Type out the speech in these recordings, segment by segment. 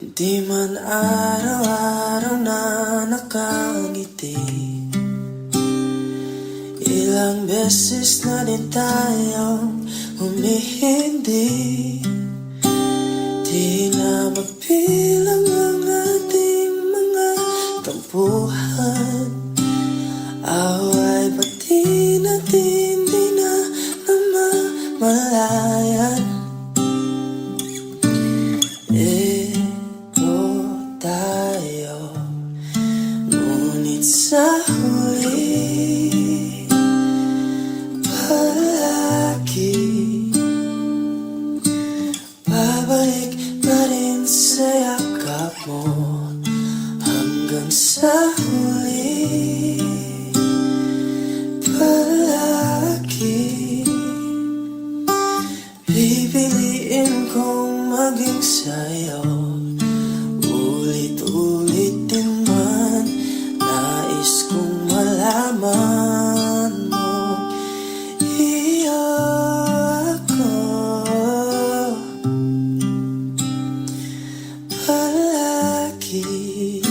Di man araw-araw na nakangiti, ilang beses na din tayong humihindi. Di na mapilang ang ating mga tampuhan, away pati natin di na namamalayan. Tayo, ngunit sa huli palagi babalik pa rin sa yakap mo hanggang sa huli palagi. Pipiliin kong maging sa'yo, ulit-ulit din man. Nais kong malaman mo, iyo ako palagi,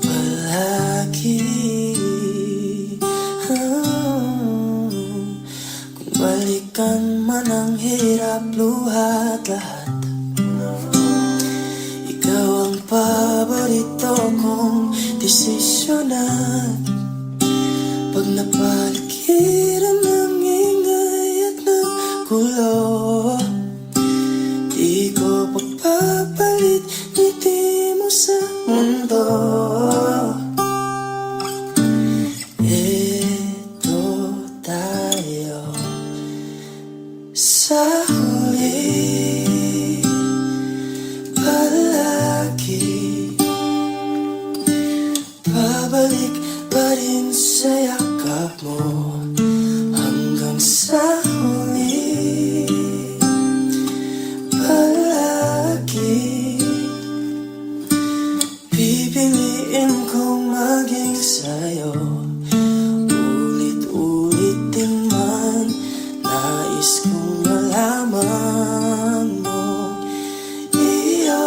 palagi. Kung balikan man ang hirap, luhat lahat, ikaw ang paborito kong desisyon. At pag napaligiran ng ingay at ng gulo, di ko pagpapalit ngiti mo sa mundo. Eto tayo sa huli palagi, babalik pa rin sa yakap mo hanggang sa huli palagi. Pipiliin kong maging sa'yo, ulit-ulit din man. Nais kong malaman mo, iyo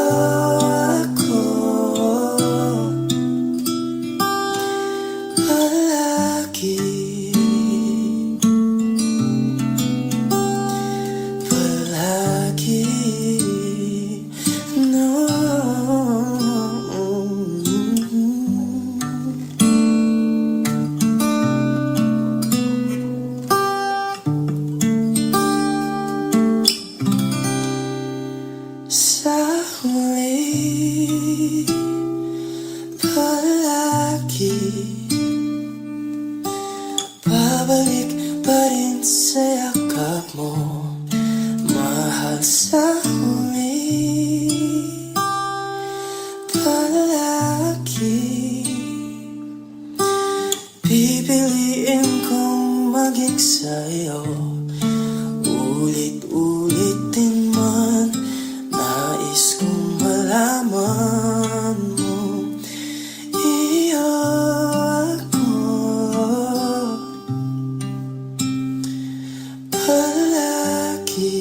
ako palagi, palagi. No. Sa huli palagi, babalik pa rin sa yakap mo, mahal. Sa huli palagi, pipiliin kong maging sa'yo, ulit-ulit din man. Nais kong malaman mo, iyo ako palagi.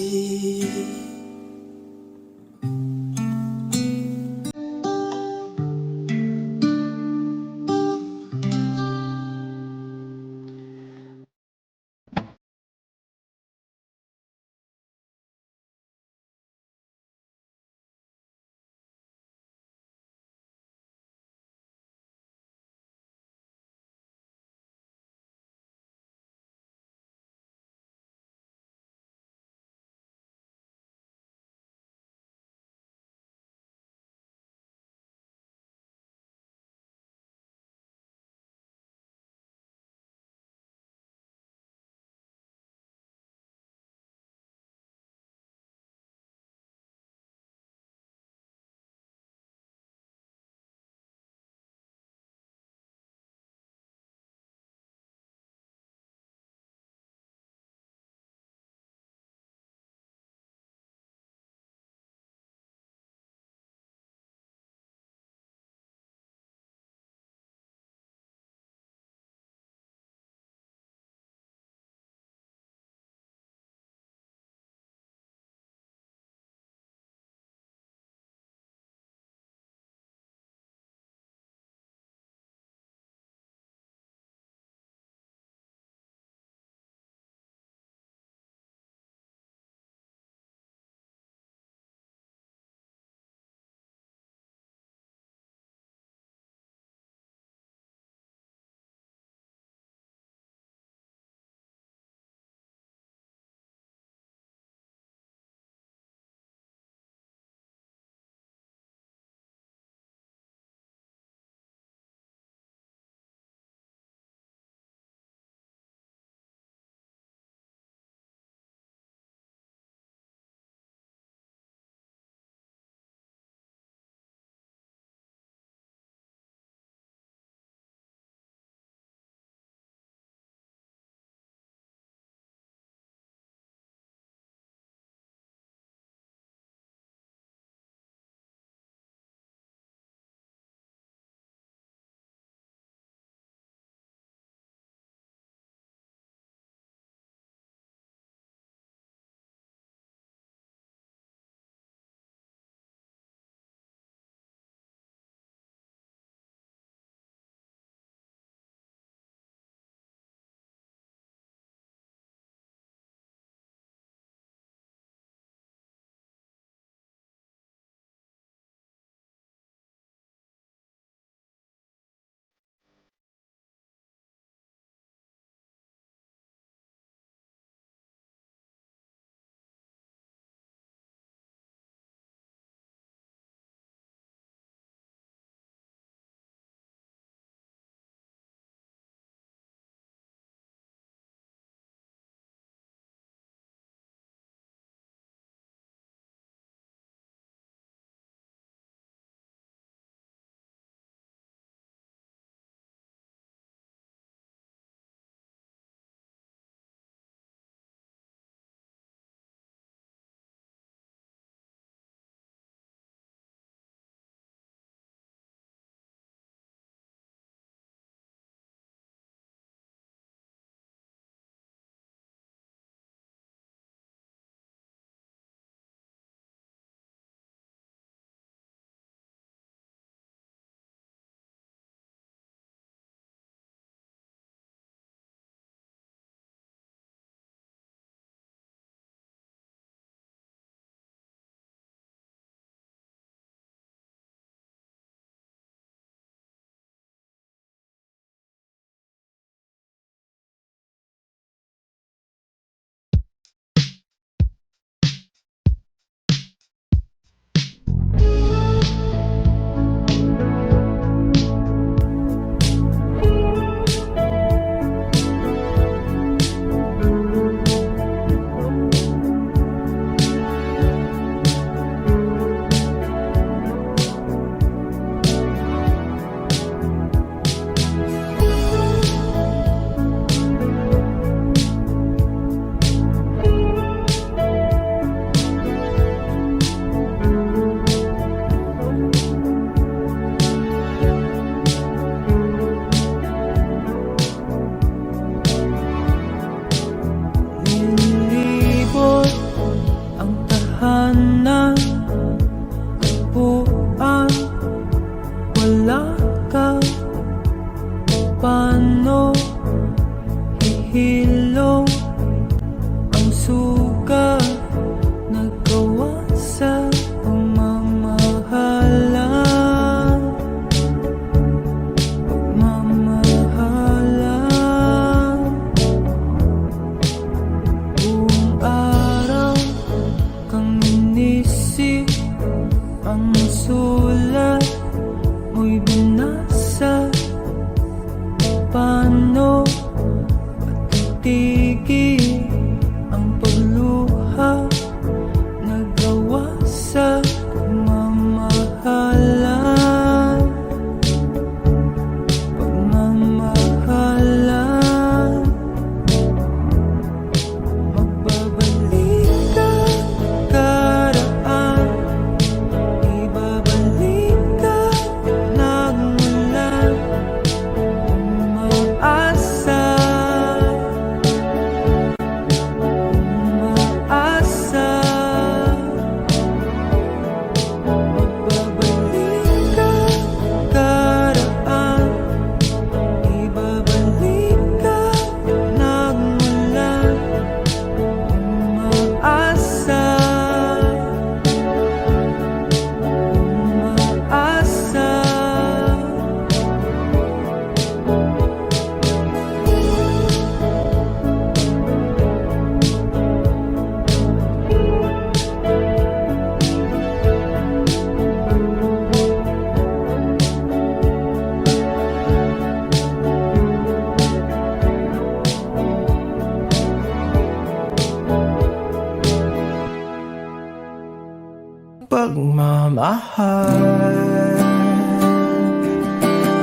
pagmamahal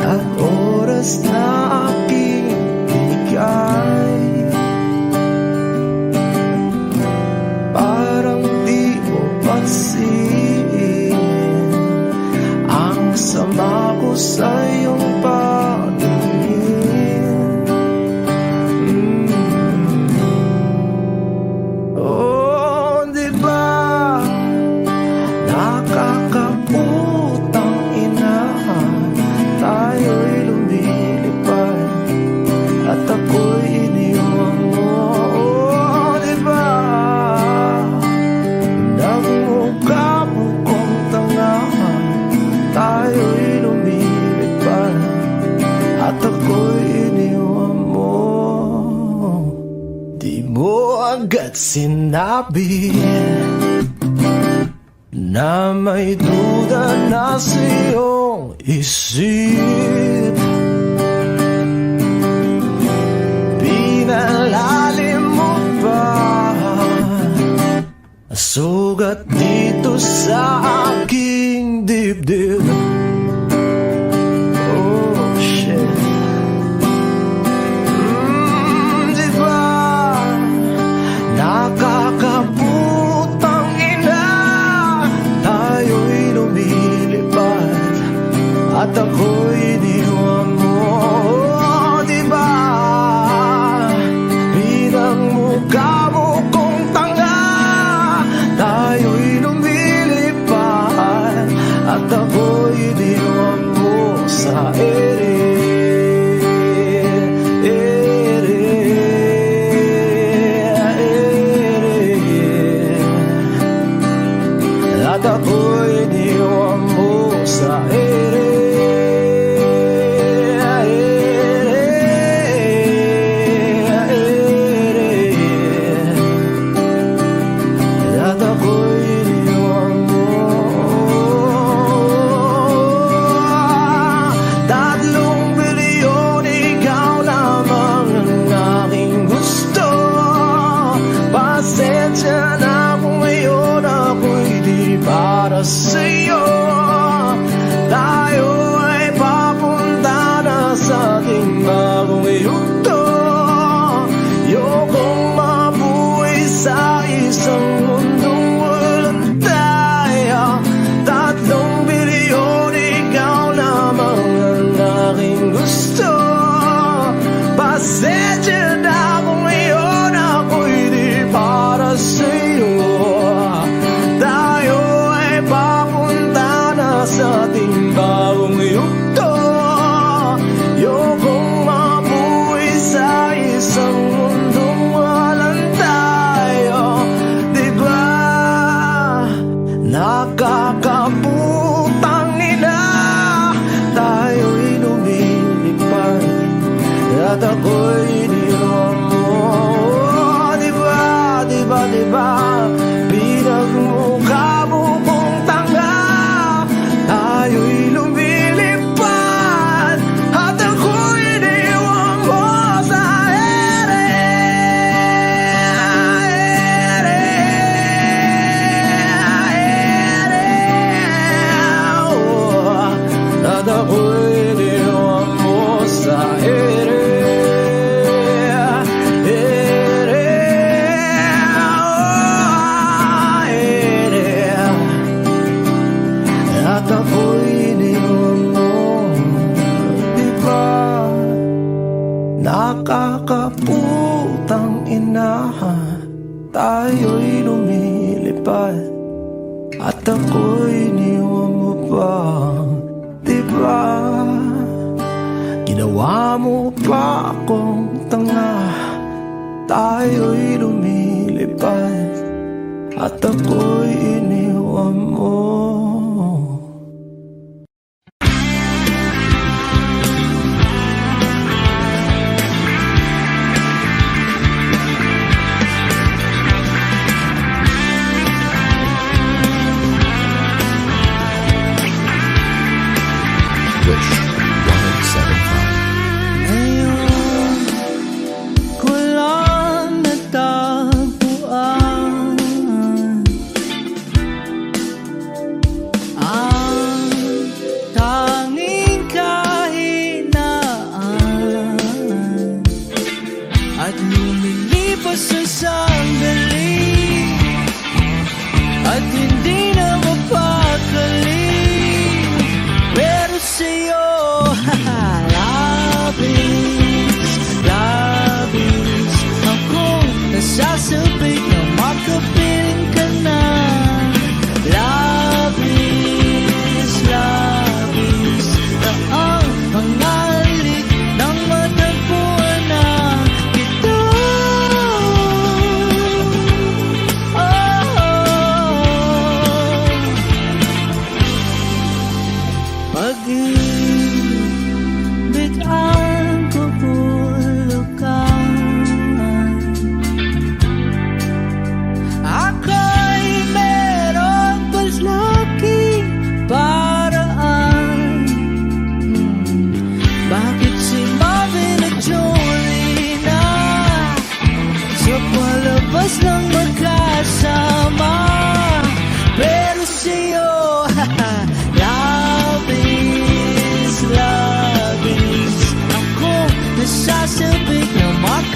at oras na aking binigay. Parang di mo pansin ang sama ko sa iyong paningin. Oh, di ba nakakaputang ina, tayo'y lumilipad at ako'y iniwan mo. Oh, di ba nagmukha mo kong tanga, tayo'y lumilipad at ako'y iniwan mo. Di mo agad sinabi na may duda na sa iyong isip. Pinalalim mo pa sugat dito sa aking dibdib. Oh shit. Di ba nakakaputang ina, tayo'y lumilipad at ako'y iniwan mo. Oh, di ba pinagmukha mo kong tanga, tayo'y lumilipad at ako'y iniwan mo sa ere. At ako'y iniwan mo sa ere. At ako'y iniwan mo. 3 bilyon, ikaw lamang ang aking gusto. Pasensya na kung ngayon ako'y di para sa'yo. Tayo ay papunta na sa ating bagong yugto. Ayokong mabuhay sa isang mundong walang tayo. 3 bilyon, ikaw lamang ang aking gusto. Pasensya na kung ngayon ako'y di para sa'yo. Tayo ay papunta na sa ating bagong yugto. Ayokong mabuhay sa isang mundong walang tayo. Di ba nakakaputang ina, tayo'y lumilipad at ako'y iniwan mo. Di ba, di ba, di ba pinagmukha mo kong tanga, tayo'y lumilipad at ako'y iniwan mo sa ere. Oh, at ako'y iniwan mo sa ere. At ako'y iniwan mo. Di ba nakakaputang ina, tayo'y lumilipad at ako'y iniwan mo pa. Di ba ginawa mo pa akong tanga, tayo'y lumilipad at ako'y iniwan mo. Wish 175. Ngayon ko lang natagpuan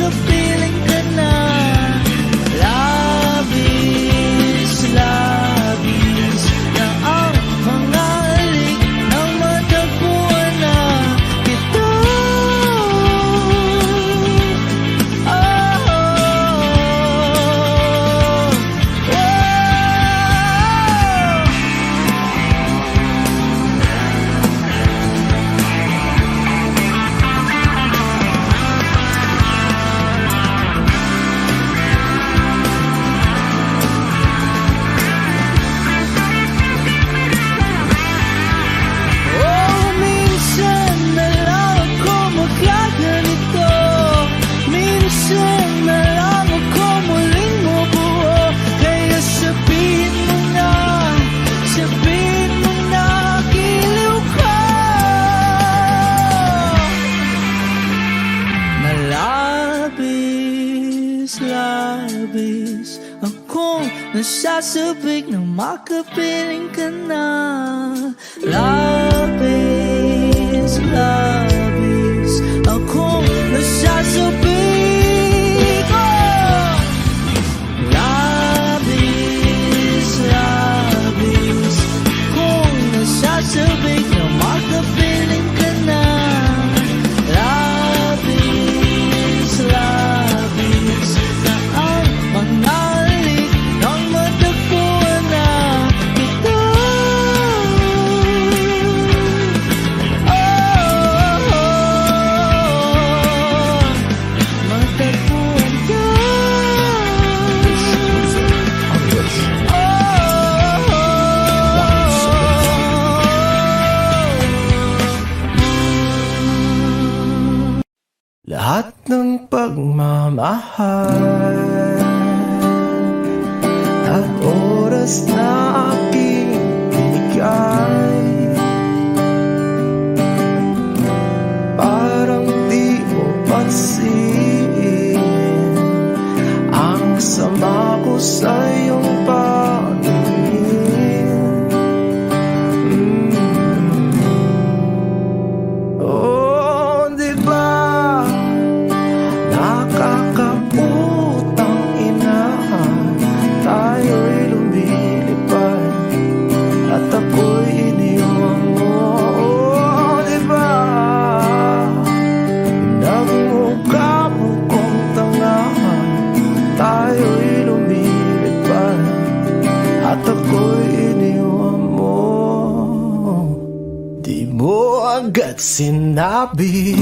makapiling ka na. Labis, labis na ang mga halik nang matagpuan na kita. Minsan na lang ako magkaganito, minsan na lang ako muling mabuo. Kaya sabihin mo na giliw ka. Malabis, labis akong nasasabik na makapiling ka na. Labis, labis akong nasasabik. Oh! Labis, labis akong nasasabik na makapiling ka na. Labis, labis na ang mga halik nang matagpuan na kita. Matagpuan ka. Lahat ng pagmamahal at oras na aking binigay, parang di mo pansin ang sama ko sa iyong paningin. Oh, di ba nakakaputang ina, tayo'y lumilipad at ako'y iniwan mo. Oh, di ba nagmukha mo kong tanga, tayo'y lumilipad at ako'y iniwan mo. Di mo agad sinabi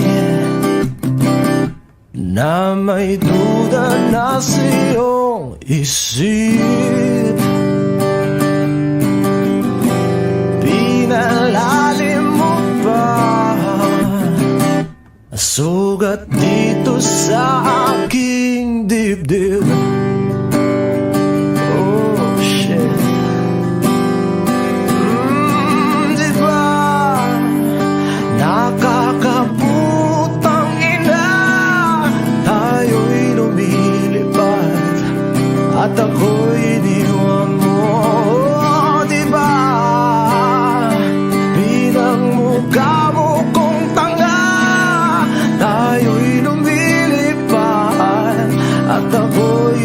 na may duda na sa iyong isip. Pinalalim mo pa sugat dito sa aking dibdib. Oh shit. Di ba nakakaputang ina, tayo'y lumilipad at ako'y iniwan mo. Oh, di ba pinagmukha mo kong tanga, tayo'y lumilipad at ako'y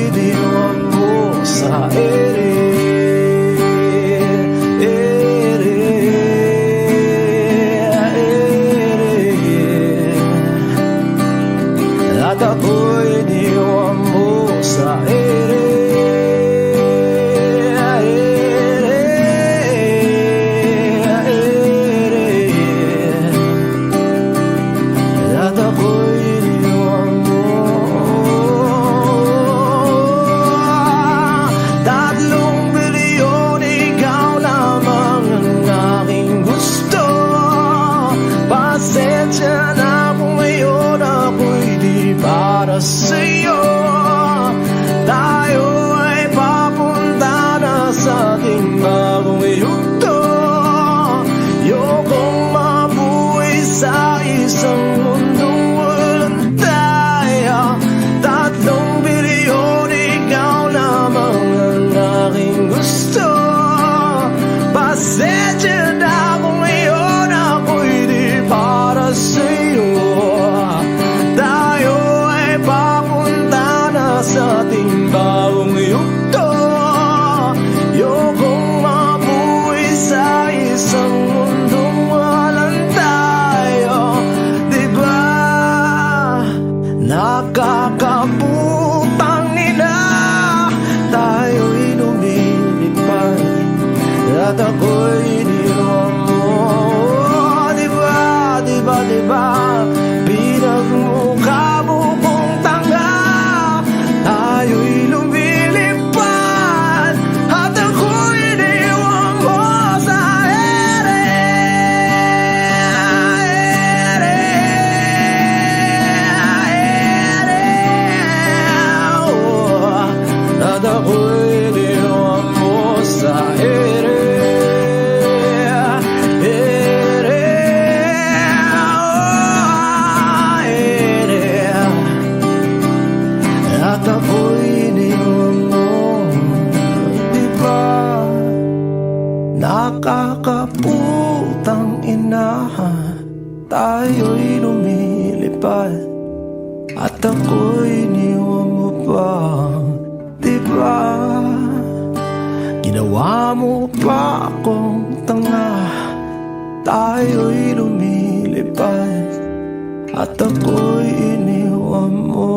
at ako'y iniwan mo. Diba, diba, diba, pinagmukha mo kong tanga. Tayo'y lumilipad at ako'y iniwan mo sa ere. At ako'y iniwan mo sa ere. At ako'y iniwan mo. Diba, nakakaputang ina, tayo'y lumilipad at ako'y iniwan mo pa. Diba, ginawa mo pa akong tanga. Tayo'y lumilipad at ako'y iniwan mo.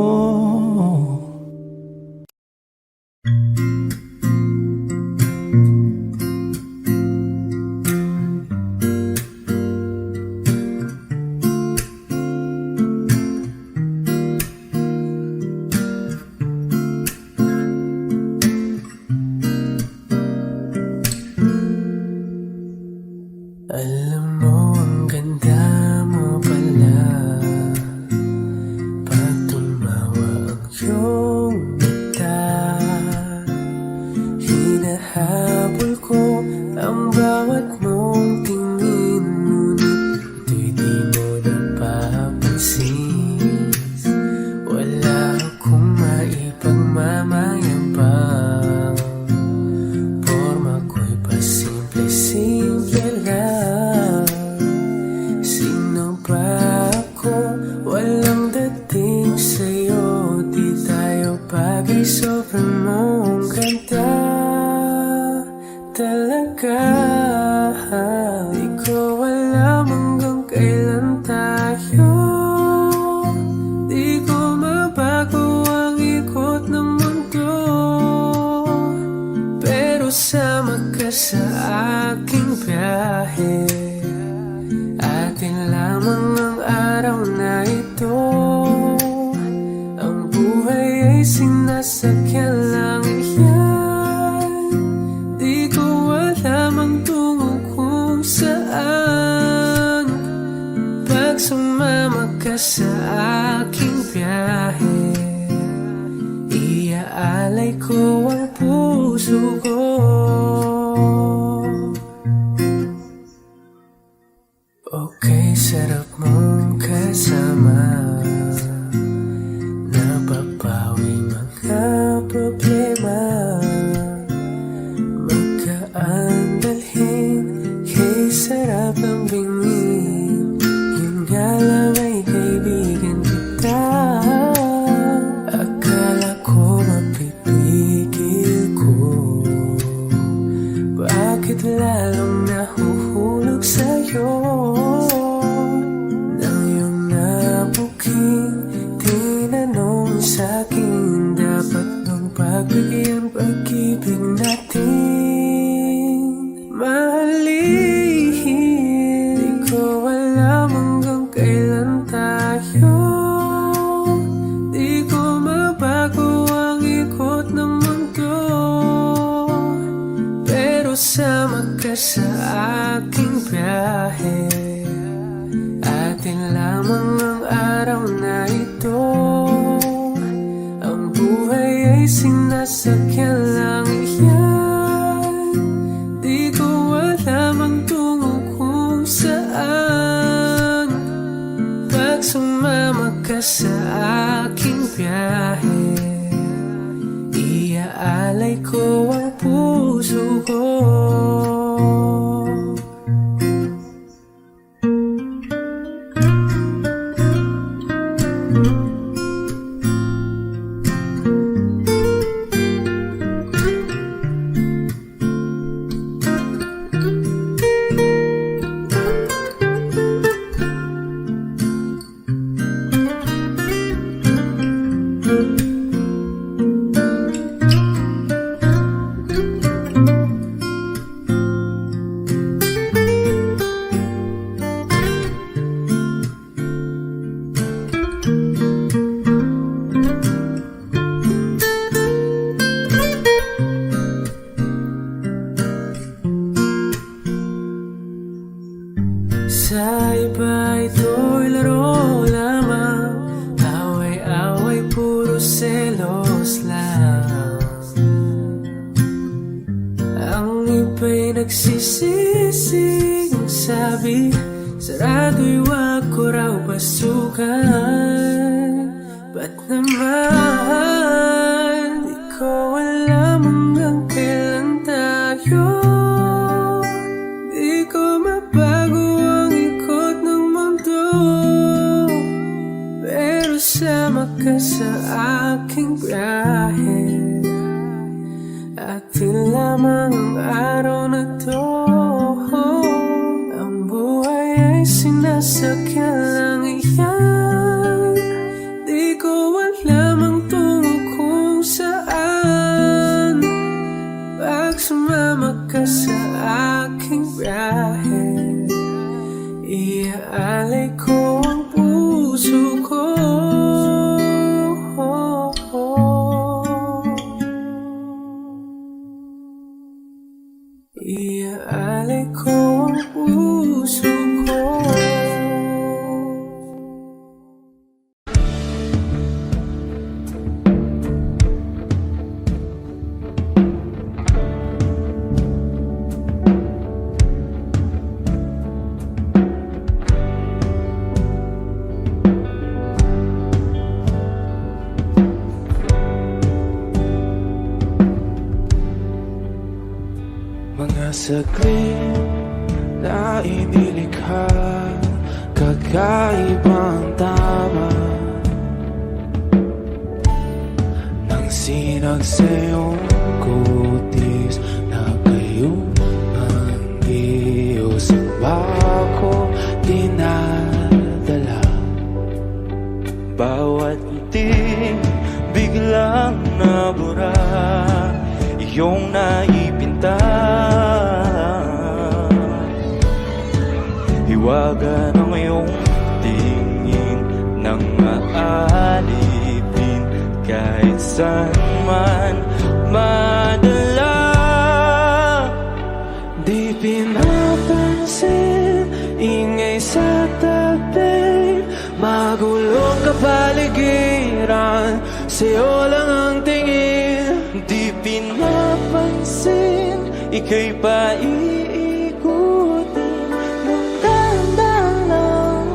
Alam mo, ang ganda mo pala pag tumawa ang iyong mata. Hinahabol ko ang bawat mong tingin, ngunit ito'y di mo napapansin. Wala akong maipagmamayabang, porma ko'y pasimple-simple lang. Sino ba ako? Walang dating sa'yo, di tayo bagay, sobrang mong ganda talaga. Di ko alam hanggang kailan tayo, di ko mabago ang ikot ng mundo, pero sama ka sa aking biyahe. Atin lamang ang araw na ito, ang buhay ay sinasakyan lang yan. Di ko alam ang tungo kung saan, pag sumama ka sa aking biyahe. Iaalay ko ang puso ko. Okay, sarap mong kasama, napapawi mga problema. Magkaan dalhin, kay sarap ang bingin, yun nga lang ay kaibigan kita. Akala ko mapipigil ko, bakit lalong nahuhulog sa'yo? Nang iyong nabuking tinanong sa'kin, dapat nung pagbigyan pag-ibig natin mahalin. Di ko alam hanggang kailan tayo, di ko mabago ang ikot ng mundo, pero sama ka sa aking biyahe. Atin lamang ang araw na ito, ang buhay ay sinasakyan lang yan. Di ko alam ang tungo kung saan, pag sumama ka sa aking biyahe. Iaalay ko ang puso ko. sa iba ito'y laro lamang, away-away puro selos lang. Ang iba'y nagsisising sabi, sarado'y wag ko raw pasukan. Ba't naman di ko alam hanggang kailan tayo? Di ko mabago ang ikot ng mundo, pero sama ka sa aking biyahe. Atin lamang ang araw na to, ang buhay ay sinasakyan lang iyan. Di ko alam ang tungo kung saan, pag sumama ka sa aking biyahe, iaalay ko ang puso ko. Iaalay ko ang puso ko. Mga saglit na inilikha, kakaibang tama nang sinag sa iyong kutis na kayong ang Diyos ang bako dinadala. Bawat ngiti biglang nabura, iyong naipinta. Hiwaga ng iyong tingin nang maalipin, kahit saan man madala. Di pinapansin, ingay sa tabi, magulong kapaligiran, sa'yo lang ang tingin. Di pinapansin, ika'y paiikutin ng dahan-dahan lang,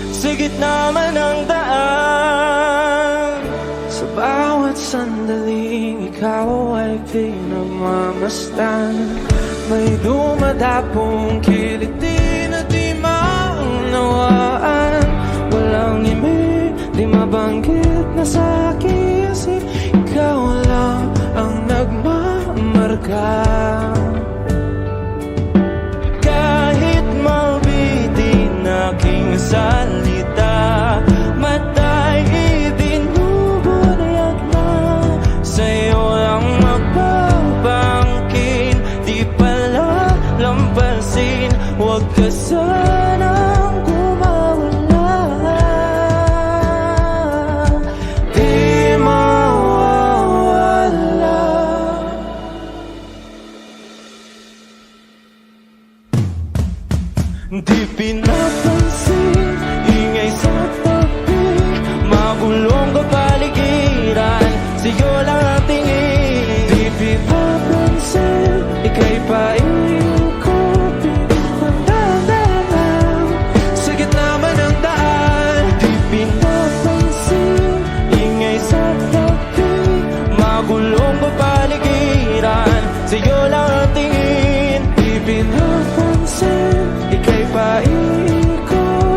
sa gitna man ng daan. Sa bawat sandaling ikaw ay pinagmamasdan, may dumadapong kiliti na di maunawaan. Walang imig, di mabanggit na sa aking isip, ikaw lang ang nagmamarka. Kahit mabitin aking salita, mata'y ibinubunayag na, sa'yo lang magbabangkin. Di pala lampasin, huwag ka sanang kumawala. Di mawawala. Di pinapansin, ingay sa tabi, magulong kapaligiran, sa'yo lang ang tingin. Di pinapansin, ika'y paiikutin ng dahan-dahan, sa gitna man ng daan. Di pinapansin, ingay sa tabi, magulong kapaligiran, sa'yo lang ang tingin. Di pinapansin, ika'y paiikutin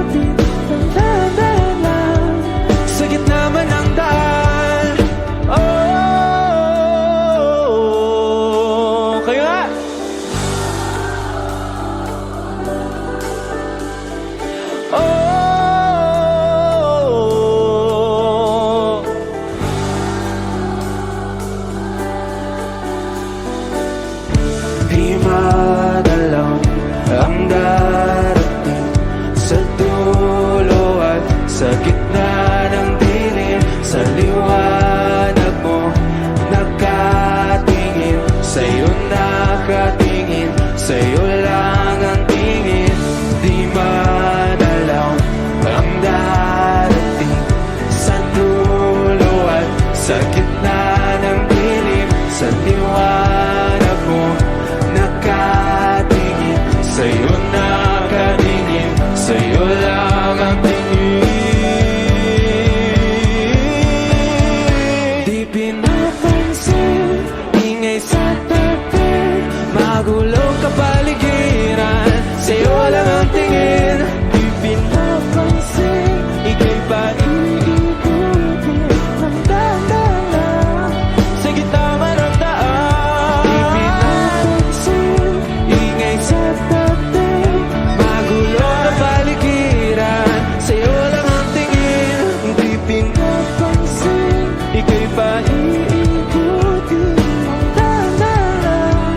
Mahulog kapaligiran, sa'yo lang ang tingin. Di pinapansin, ika'y paiikutin ng dahan-dahan sa gitna man ng daan. Di pinapansin, ingay sa dating. Magulo na paligiran, sa'yo lang ang tingin. Di pinapansin, ika'y paiikutin ng dahan-dahan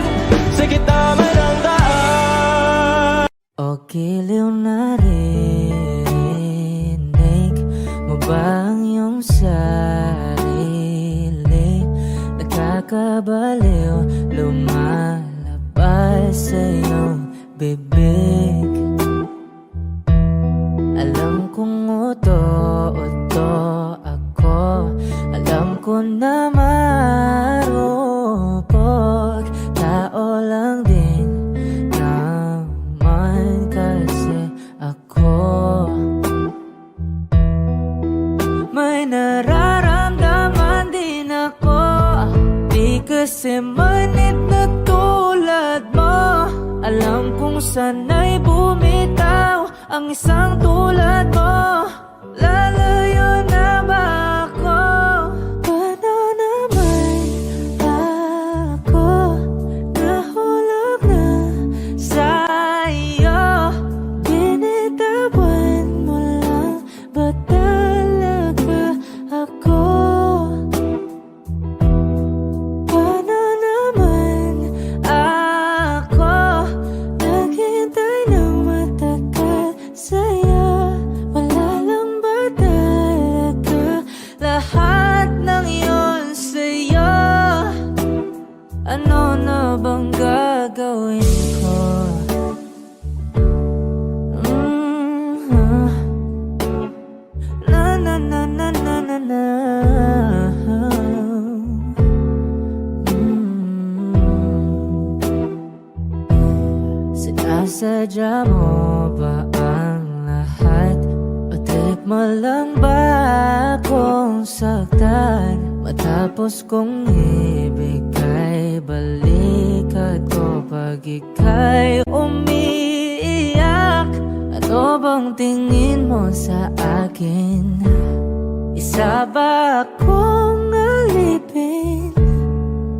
sa gitna man ng daan. O giliw na rinig mo ba ang iyong sarili? Nakakabaliw, lumalabas sa iyong bibig. Alam kong uto-uto ako, alam ko na marupok. Tao lang din naman kasi ako. May nararamdaman din ako, di kasi manit na tulad mo. Alam kong sana'y bumitaw ang isang tulad mo. Lalayo na ba ako? Paano naman ako nahulog na sa'yo? Binitawan mo lang ba talaga ako? Paano naman ako naghintay ng matagal sa'yo? Wala lang ba talaga lahat ng iyon sa'yo? Ano na bang gagawin ko? Na na na na na na na. Sinasadya mo ba ang lahat? O trip mo lang ba akong saktan? Matapos kong ibigay balikat ko pag ika'y umiiyak. Ano bang tingin mo sa akin? Isa ba akong alipin?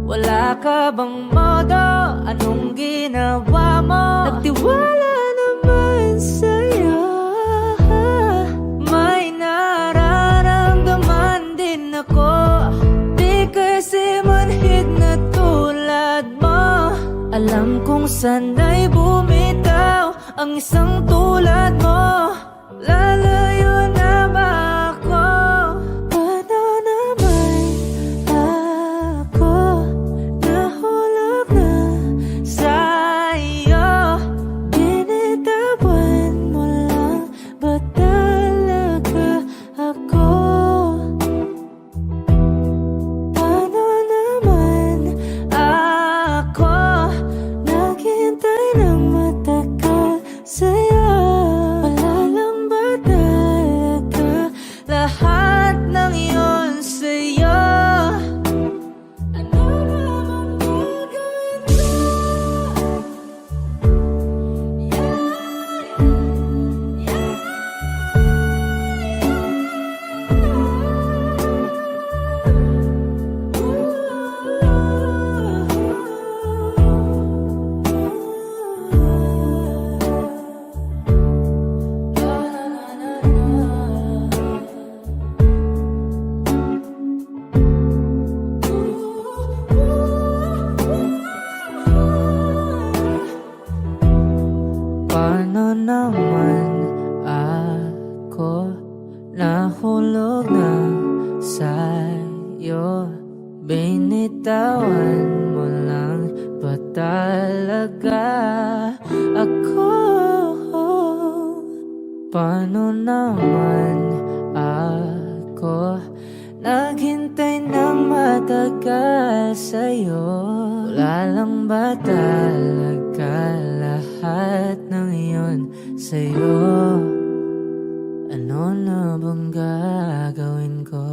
Wala ka bang modo? Anong ginawa mo? Nagtiwala naman sa'yo. May nararamdaman din ako, di kasi manhid na tulad mo. Alam kong sana'y bumitaw ang isang tulad mo. Lalayo na ba ako? Paano naman ako nahulog na sa'yo? Binitawan mo lang ba talaga ako? Paano naman ako naghintay ng matagal sa'yo? Wala lang ba talaga lahat ng iyon sa'yo? Ano naman gagawin ko? Paano naman ako nahulog na sa'yo? Binitawan mo lang ba talaga ako? Paano naman ako naghintay ng matagal sa'yo? Wala lang ba talaga lahat ng iyon sa'yo? Ano na bang gagawin ko?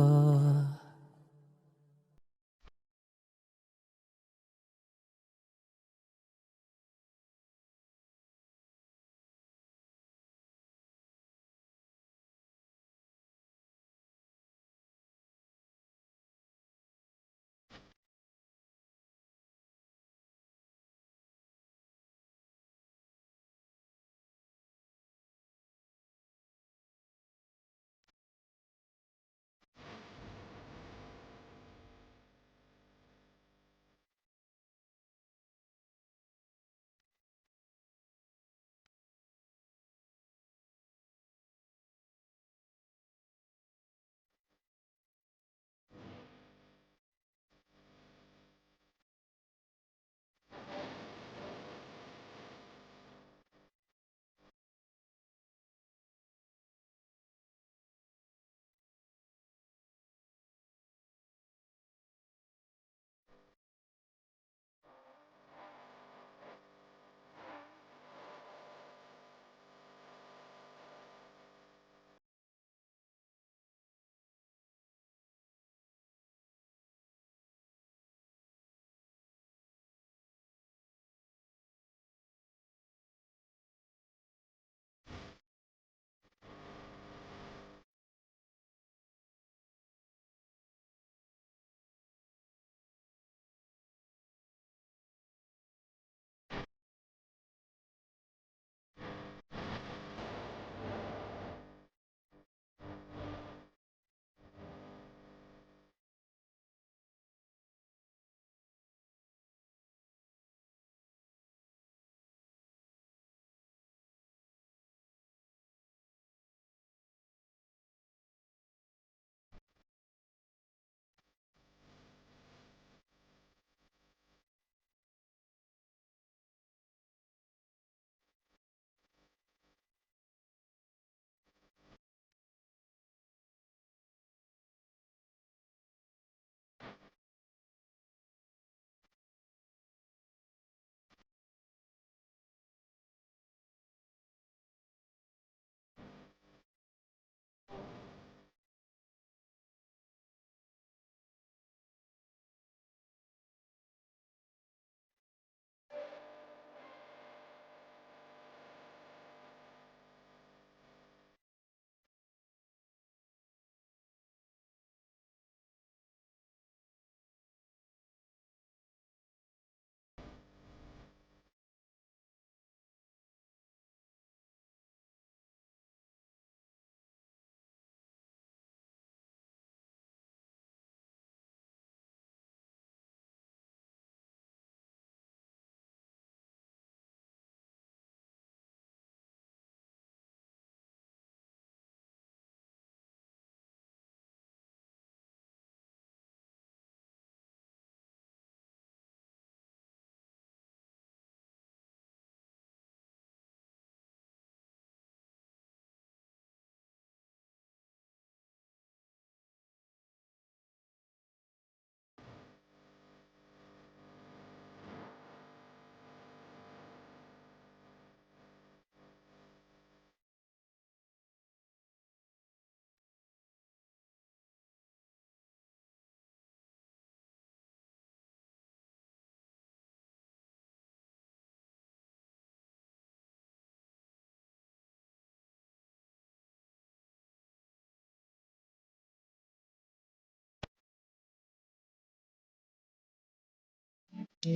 Kinukulayan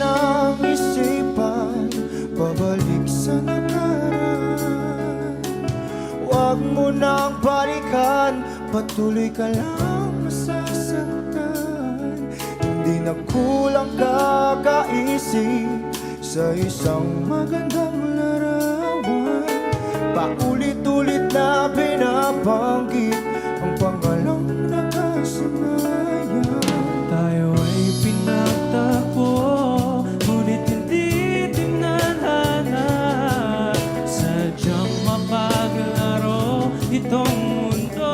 ang isipan, babalik sa nakaraan. Huwag mo nang balikan, patuloy ka lang masasaktan. Hindi na kulang kakaisip sa isang magandang larawan. Paulit-ulit na binabanggit ang pangalang nakasanayan. Tayo ay pinagtagpo, ngunit hindi tinadhana. Sadyang mapaglaro itong mundo.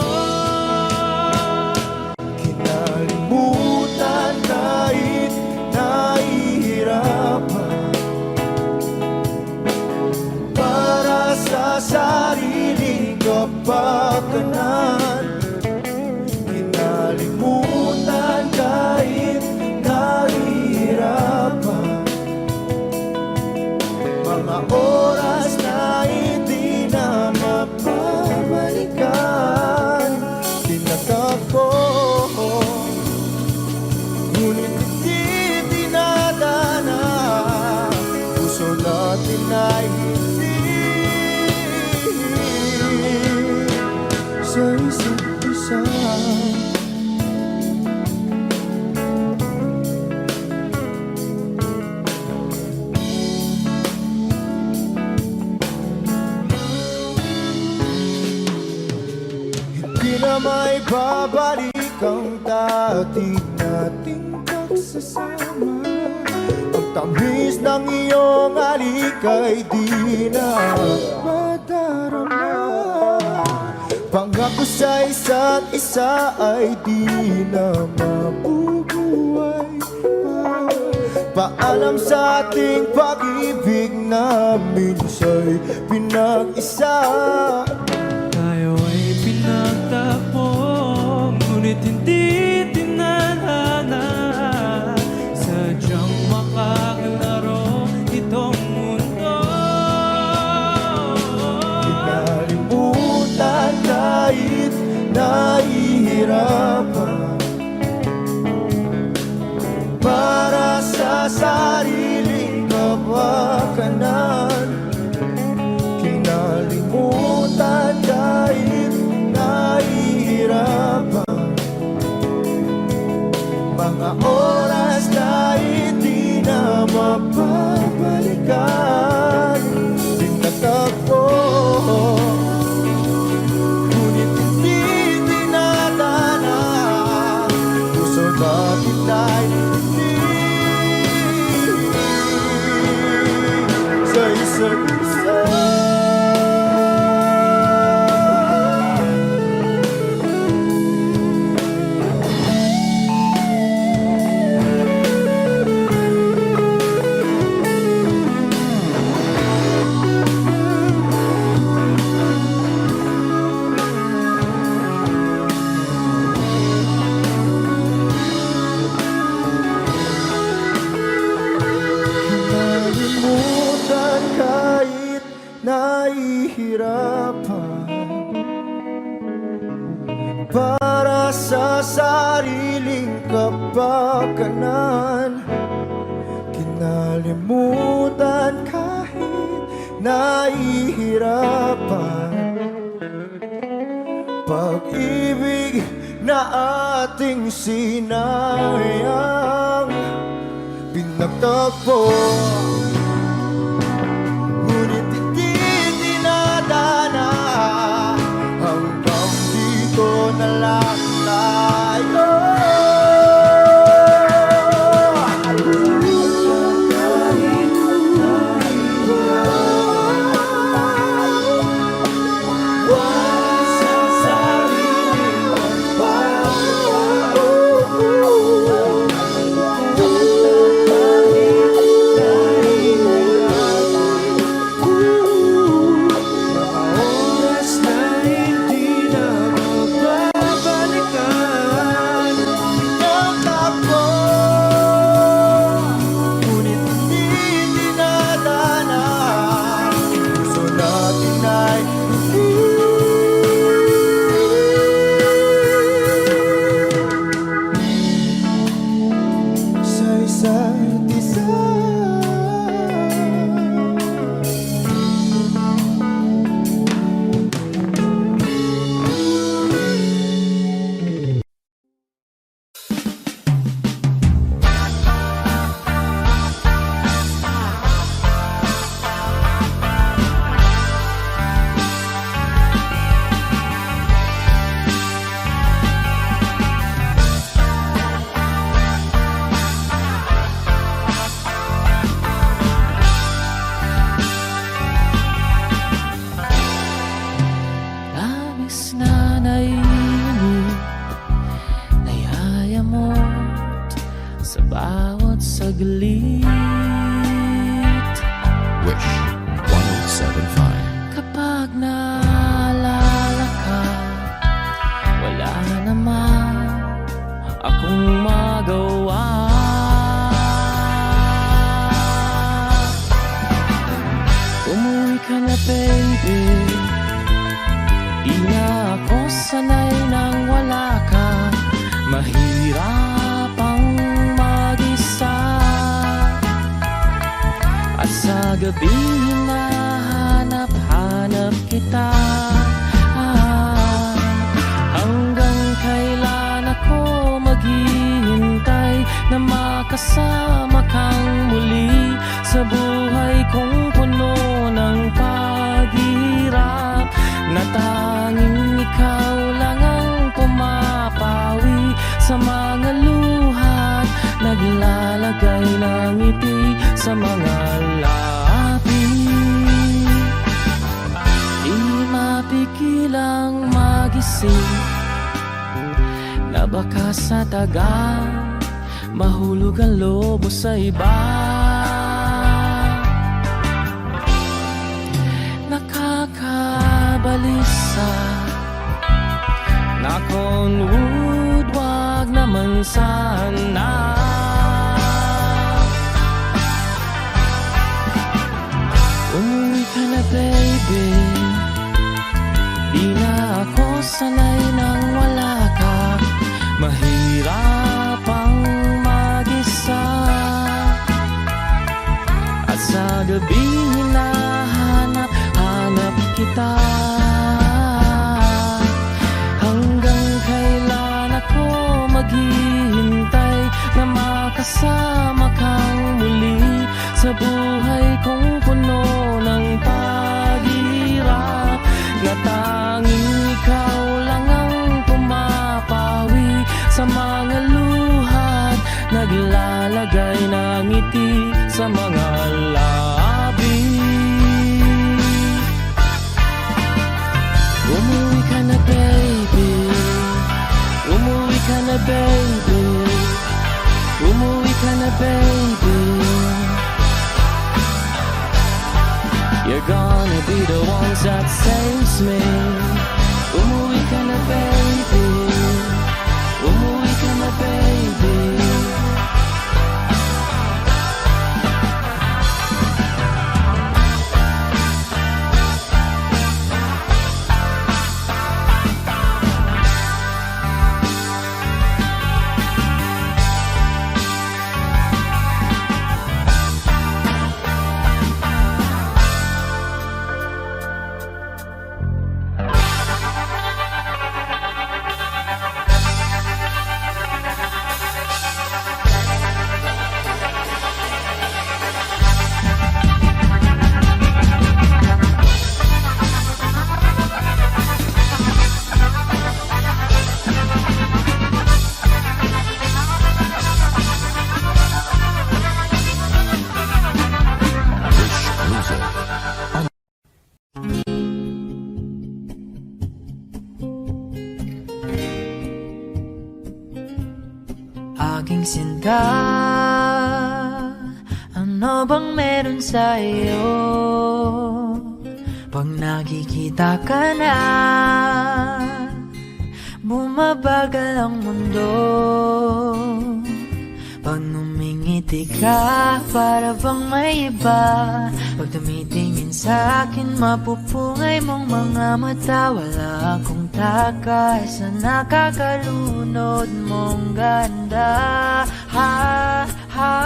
Kinalimutan kahit nahihirapan, para sa sariling kapakanan. Kinalimutan kahit nahihirapan, mga oras na hindi na mapabalikan. Tinatapos ngunit hindi dinadana, puso natin ay hindi sa isa't isa. Hindi na may babalik ang dati nating pagsasama. Ang tamis ng iyong halik ay di na madarama. Pangako sa isa't isa ay di na mabubuhay pa. Paalam sa ating pag-ibig na minsa'y pinag-isa. Tayo ay pinagtagpo, ngunit hindi tinadhana. Sadyang makaglaro itong mundo. Kinalimutan kahit nahihirapan, para sa sariling kapakanan. Kinalimutan kahit nahihirapan, mga oras na hindi na mapabalikan. Tinatagpo ngunit hindi dinadana, puso natin ay hindi sa isa't isa. Kinalimutan kahit nahihirapan, para sa sariling kapakanan. Kinalimutan kahit nahihirapan, pag-ibig na ating sinayang. Pinagtagpo ngunit hindi dinadana, hanggang dito na lang tayo. Kahit At sa gabi hinahanap-hanap kita, hanggang kailan ako maghihintay na makasama kang muli sa buhay kong puno ng paghihirap, na tanging ikaw lang ang pumapawi sa mga luhat, naglalagay ng ngiti sa mga labi. Di mapigilang magising na baka sa taga mahulog ang lobo sa iba. Nakakabalisa na Conwood, wag naman sana. Umuwi ka na baby, di na ako sanay nang wala ka. Mahirap ang mag-isa, at sa gabi hinahanap-hanap kita, hanggang kailan ako maghihintay na makasama kang muli sa buhay kong puno ng paghirap, na tanging ikaw lang ang pumapawi sa mga luhat, naglalagay ng ngiti sa mga labi. Umuwi ka na baby, umuwi ka na baby, umuwi ka na baby. You're gonna be the ones that saves me. Umuwi ka na baby, umuwi ka na baby. Aking sinta, ano bang meron sa iyo? Pag nakikita ka na, bumabagal ang mundo. Pag numingiti ka, para bang may iba. Pag tumitingin sa akin, mapupungay mong mga mata. Wala akong takay sa nakakalunod mong ganda. Ha, ha,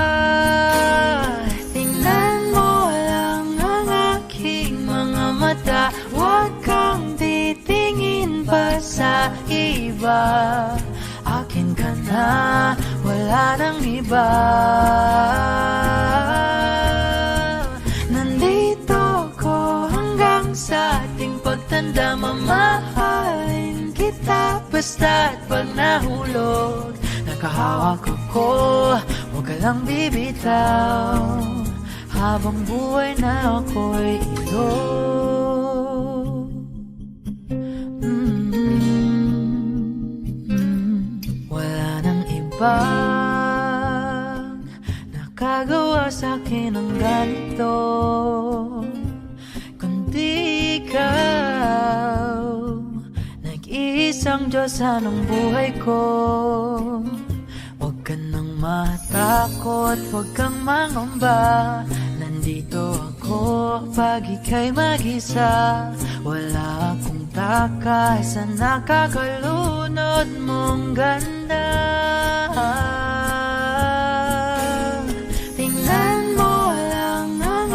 tingnan mo lang ang aking mga mata. Huwag kang titingin pa sa iba. Akin ka na, wala nang iba. Nandito ko hanggang sa ating pagtanda. Mamahalin kita basta't pag nahulog. Nakahawak ako, huwag ka lang bibitaw. Habang buhay na ako'y ilog. Wala nang ibang nakagawa sa'kin ng ganito, kundi ikaw. Nag-iisang Diyos ng buhay ko. Huwag ka nang matakot, huwag kang mangamba. Nandito ako pag ika'y mag-isa. Wala akong takay sa nakakalunod mong ganda. Tingnan mo lang ang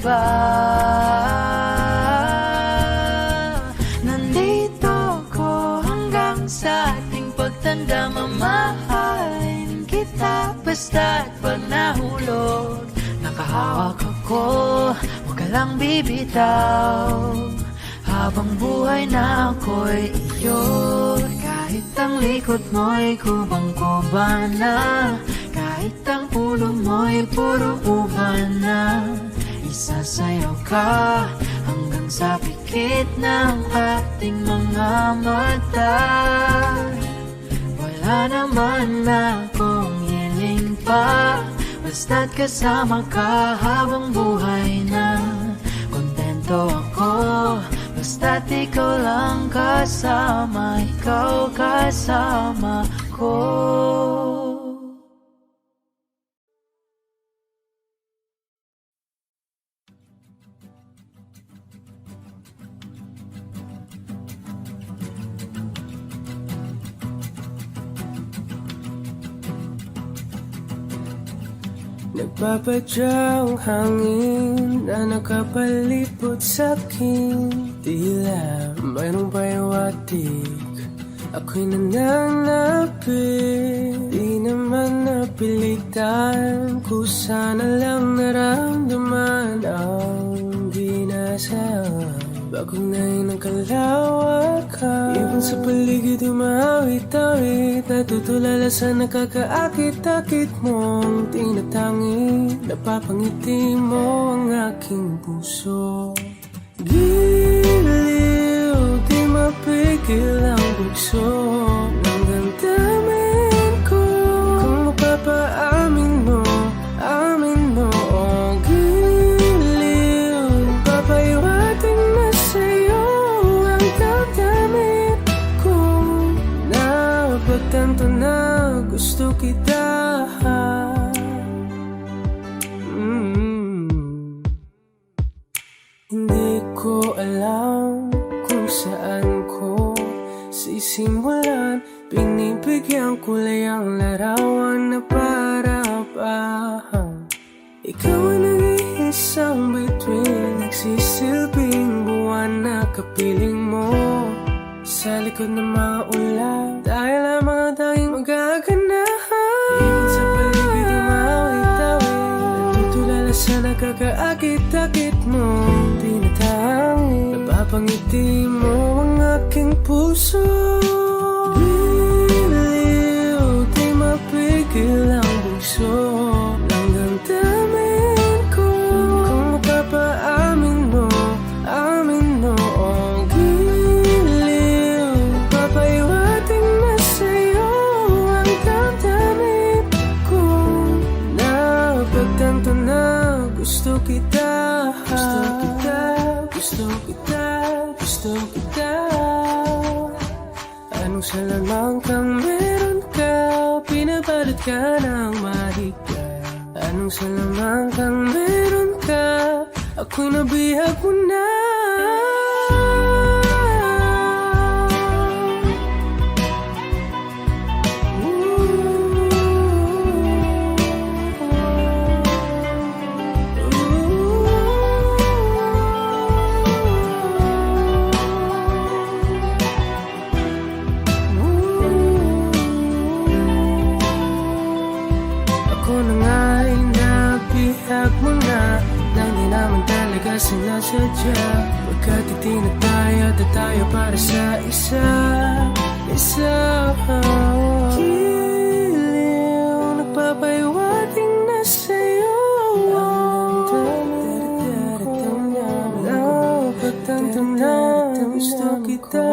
iba. Nandito ko hanggang sa ating pagtanda, mamahalin kita basta't pag nahulog. Nakahawak ako, huwag ka lang bibitaw, habang buhay na ako'y iyo. Kahit ang likod mo'y kubang-kuban na, kahit ang ulo mo'y puro uban na, isasayaw ka hanggang sa pikit ng ating mga mata. Wala naman akong hiling pa, basta't kasama ka habang buhay na. Kontento ako, basta't ikaw lang kasama, ikaw kasama ko. Nagpapadya ang hangin na nakapalipot sa'kin, tila mayroong payawatig, ako'y nananapit. Di naman napilitan, kusana lang naramdaman ang binasa. Bagong ngayon ang kalawakan, ibon sa paligid umawit-awit, natutulala sa nakakaakit-akit mong tinatangi. Napapangiti mo ang aking puso, giliw, di mapigil ang bugso ng damdamin ko. Kung mapapaamin mo, amin mo, oh giliw, papaiwating na sa'yo ang damdamin ko. Napagtanto na gusto kita. Hindi ko alam kung saan ko sisimulan, binibigyan kulay ang larawan na para-parahan. Ikaw ang nag-iisang bituin, nagsisilbing buwan na kapiling mo. Sa likod ng mga ulan, dahil ang mga tanging magaganahan. Ibon sa paligid umawit-awit, natutulala sa nakakaakit-akit mo tinatangi. Napapangiti mo ang aking puso, giliw, di mapigil ang bugso ng damdamin ko. Kung mapapaamin mo, amin mo, oh giliw, papaiwating na sa'yo ang damdamin ko. Napagtanto na gusto kita, gusto kita, gusto kita, gusto kita. Anong salamang kang meron ka, pinabalot ka ng mahigpit. Anong salamang kang meron ka, ako'y nabihag mo na. Ako na nga'y nabihag mo na, nang di naman talaga sinasadya. Magkatiti na tayo at tayo para sa isa. Giliw, nagpapaiwating na sa'yo ang damdamin ko. Napagtanto na gusto kita.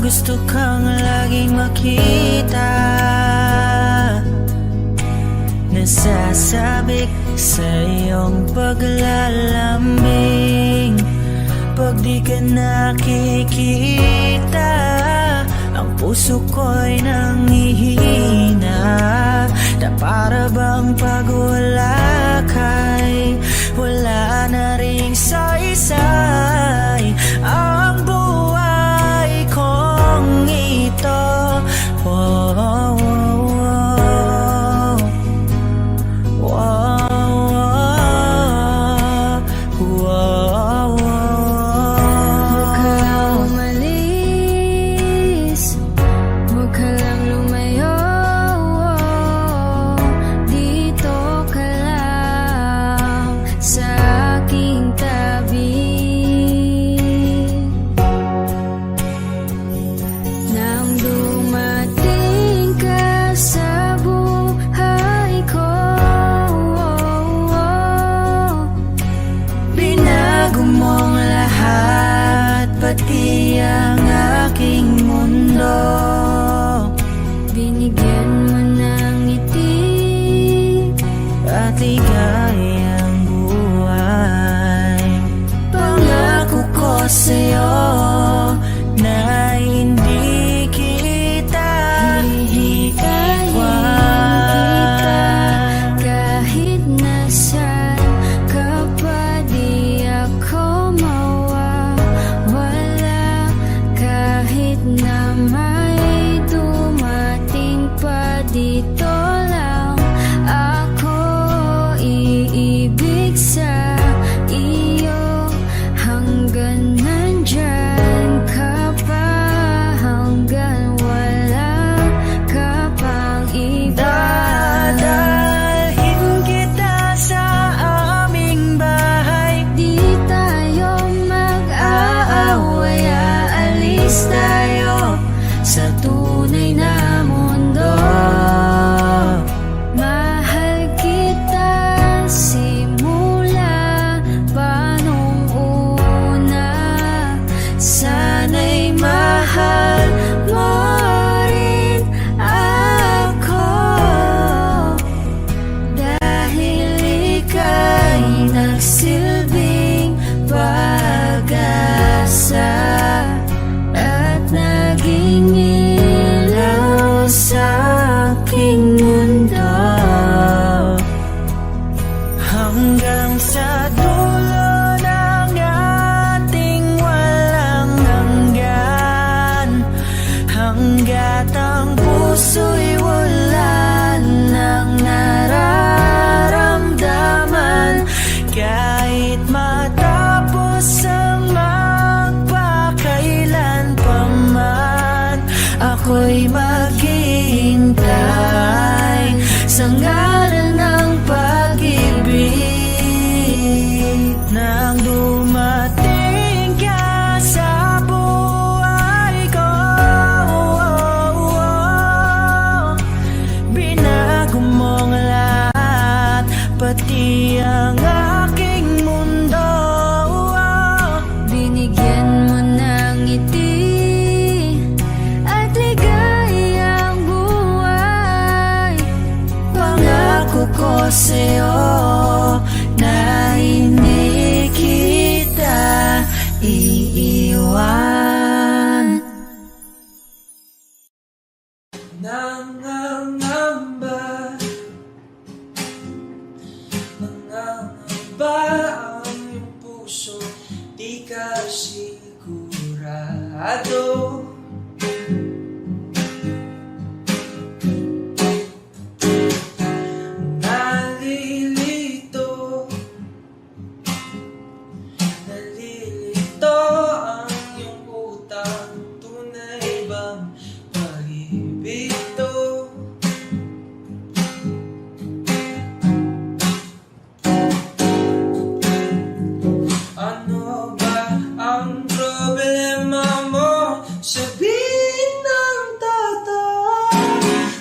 Gusto kang laging makita, nasasabik sa iyong paglalambing. Kapag di ka nakikita, ang puso ko'y nanghihina, na para bang pag wala ka'y wala na ring saysay ang buhay kong ito. Oh, oh, oh, oh, oh, oh. Huwag ka lang umalis, huwag ka lang lumayo, dito ka lang sa aking tabi. Nang dumating ka sa buhay ko, Binago mong lahat, pati ang aking mundo. binigyan mo ng ngiti, At ligayang buhay. Pangako ko sa'yo na hindi kita iiwan. kahit nasaan ka pa di ako mawawala, kahit na may dumating pa dito lang ako iibig sa iyo hanggang nandyan ka pa, hanggang wala ka pang iba. Dadalhin kita sa aming bahay. Di tayo mag-aaway, aalis tayo sa tunay na mundo. Mahal kita simula pa nung una, sana'y mahal mo rin ako, dahil ika'y nagsilbing pag-asa at naging ilaw sa aking mundo. Hanggang sa dulo ng ating walang hanggan, hanggat ang puso'y wala nang nararamdaman. Kahit matapos ang magpakailan pa man, ako'y maghihintay sa ngalan ng pag-ibig. Nang dumating ka sa buhay ko, binago mong lahat, pati ang aking mundo. Binigyan mo ng ngiti at ligayang buhay. Pangako ko sa'yo na hindi kita iiwan. Nangangamba, nangangamba ang iyong puso, di ka sigurado. Nalilito, nalilito ang iyong utang, tunay bang pag-ibig to? Ano ba ang problema mo? Sabihin ng totoo,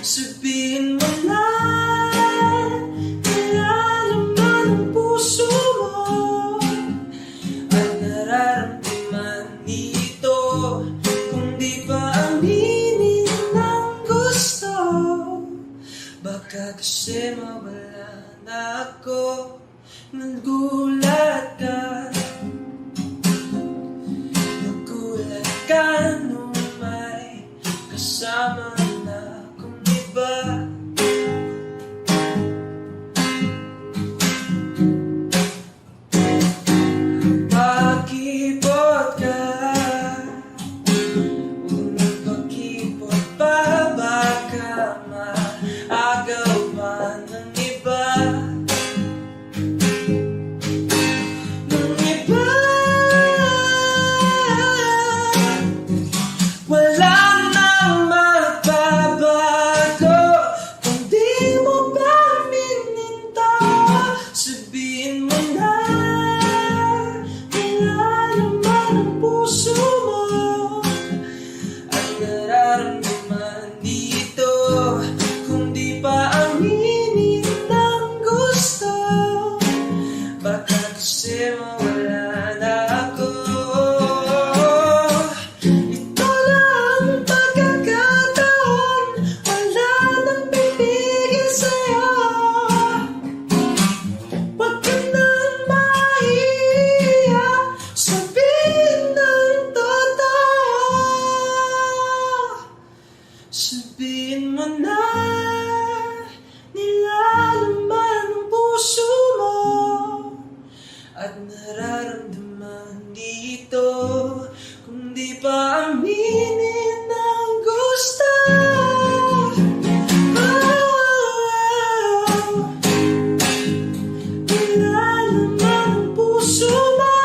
sabihin mo na nilalaman ang puso mo at nararamdaman dito. Kung di pa aminin ng gusto, baka kasi mawala na ako. Nagulat ka kasama na kung iba. Pakipot ka, kung nagpakipot pa, baka maagaw pa ng iba. Ng iba, wala nang magbabago kung di mo ba mininta. Sabihin mo na nilalaman ang puso mo at nararamdaman dito. Kung di pa aminin ng gusto, baka kasi mawala na ako. Ito lang pagkakataon, wala nang bibigay sa'yo. Huwag ka nang mahiya, sabihin ng totoo. Sabihin mo na nilalaman ang puso mo at nararamdaman dito. Kung di pa aminin ang gusto, nilalaman ang puso mo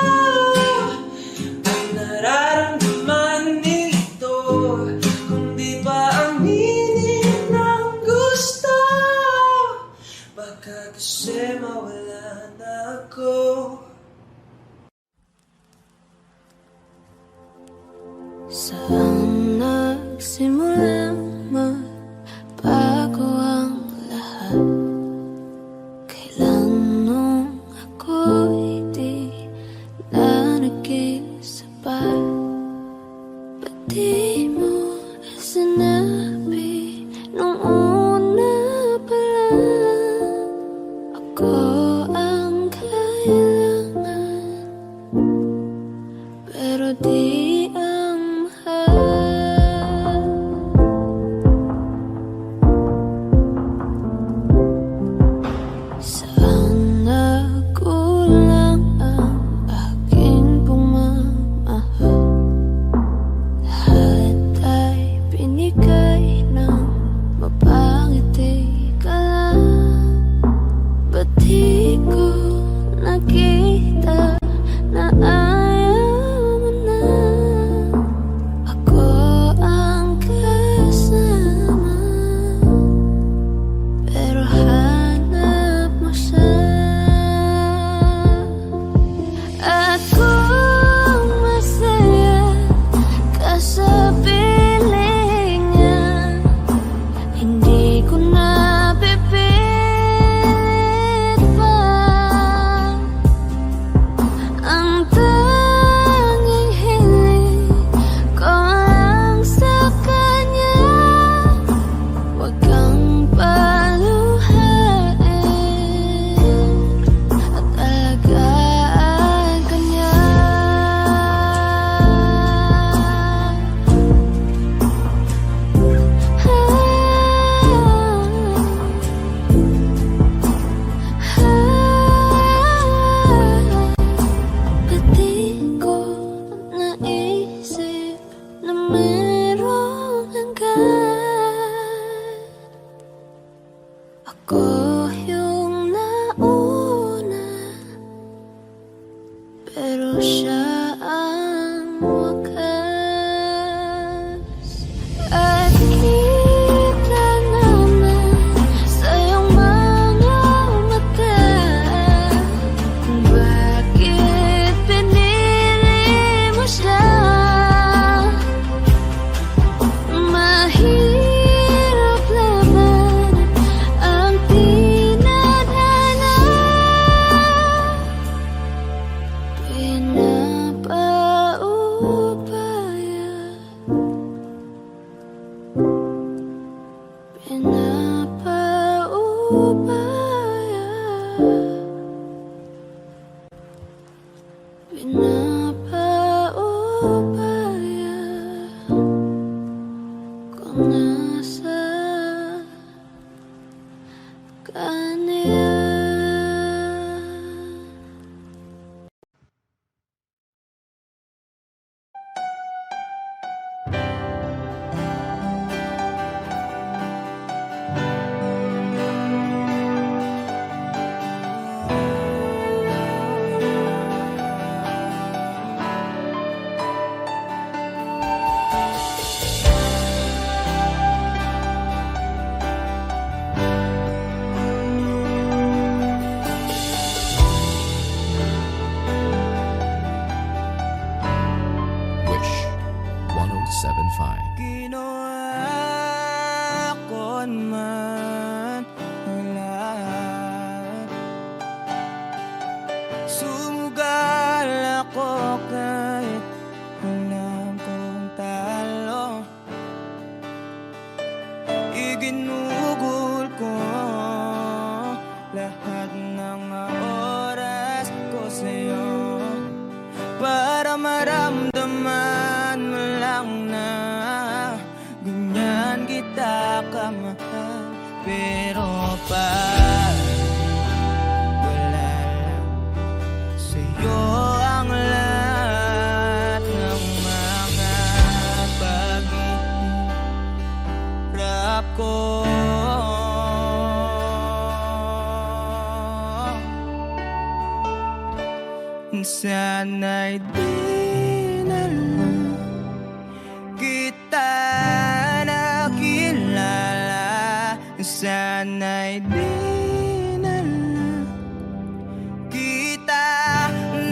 at nararamdaman dito. Kung di pa aminin ang gusto, baka kasi mawala na ako. Saan nagsimulang magbago ang lahat? Kailan nung ako'y di na nag-iisabay? Ba't di mo sinabi nung una pa lang ako ang kailangan, pero di ang mahal? Saan nagkulang ang aking pagmamahal? Lahat ay binigay ng mapangiti ka lang. Ba't di ko nakita na ayaw mo na ako ang kasama, pero hanap mo siya? At kung masaya ka sa piling niya, hindi ko na pipilit pa. Ang tanging hiling ko lang sa kanya, huwag kang paluhain at alagaan ka niya. Ba't di ko naisip na merong hanggan? Ako yung nauna, pero siya ang wakas. At kita naman sa iyong mga mata kung bakit pinili mo siya. Mahirap labanan ang tinadhana, pinapaubaya, pinapaubaya, pinapaubaya. Kung kanya. Wish 1075. Ginawa ko man ang lahat. Sumugal ako kahit alam kong talo. Iginugol ko lahat ng oras ko sa'yo para maramdaman mo lang na ganyan kita kamahal. Pero pag wala lang sa'yo ang lahat ng mga paghihirap ko, sana'y di na lang kita nakilala. Sana'y di na lang kita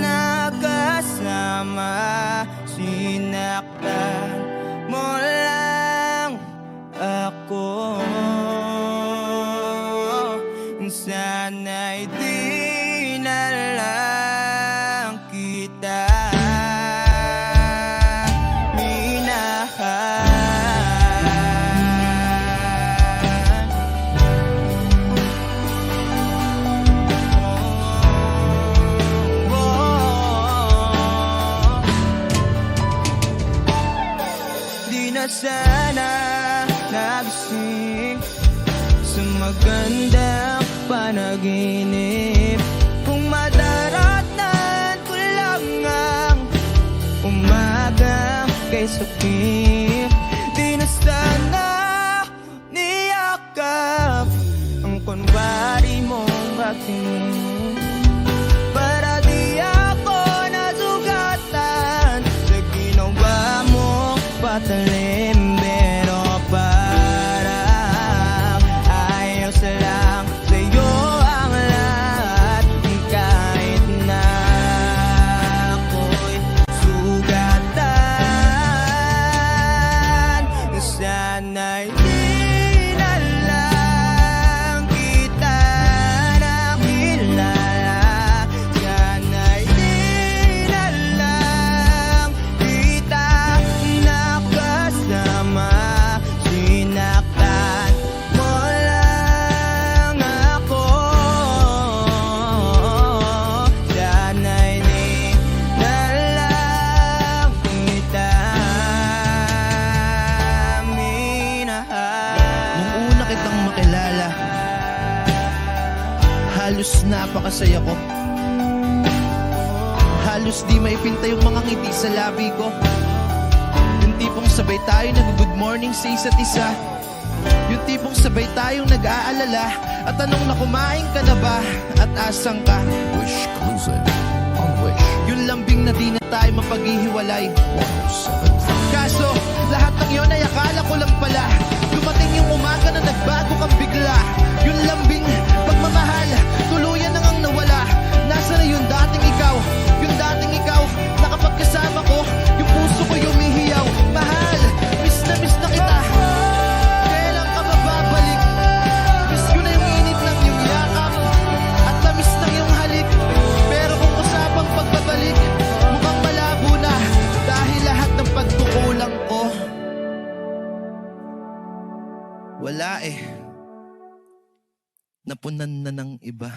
nakasama. Sinaktan mo lang ako. Sana'y di na lang kita di na sana nagising sa magandang panaginip. Kung madaratan ko lang ang umaga kay sakit, di na sana niyakap ang kunwari mong pagtingin. Para di ako nasugatan sa ginawa mo patalim. Pero parang ayos lang sa'yo ang lahat, kahit na ako'y sugatan. Sana'y di na lang kita nakilala. Sana'y di na lang kita nakasama. Sinaktan mo lang ako. Sana'y di na lang kita minahal. Nung una kitang makilala, halos napakasaya ko. Halos di maipinta yung mga ngiti sa labi ko. Yung tipong sabay tayo nag-good morning sa isa't isa. Yung tipong sabay tayong nag-aalala at tanong na kumain ka na ba at asang ka. Wish exclusive on Wish Yung lambing na di na tayo mapaghihiwalay. 1075. Kaso, lahat ng yun ay akala ko lang pala. Dumating yung umaga na nagbago kang bigla. Yung lambing, pagmamahal, tuluyan na ngang nawala. Nasa na yung dating ikaw? Yung dating ikaw, na kapag kasama ko, yung puso ko yumihiyaw. Mahal, miss na kita. Kailan ka babalik? Miss ko na yung init ng iyong yakap at tamis ng iyong halik. Pero kung usapang pagbabalik, mukhang malabo na dahil lahat ng pagkukulang ko wala napunan na ng iba.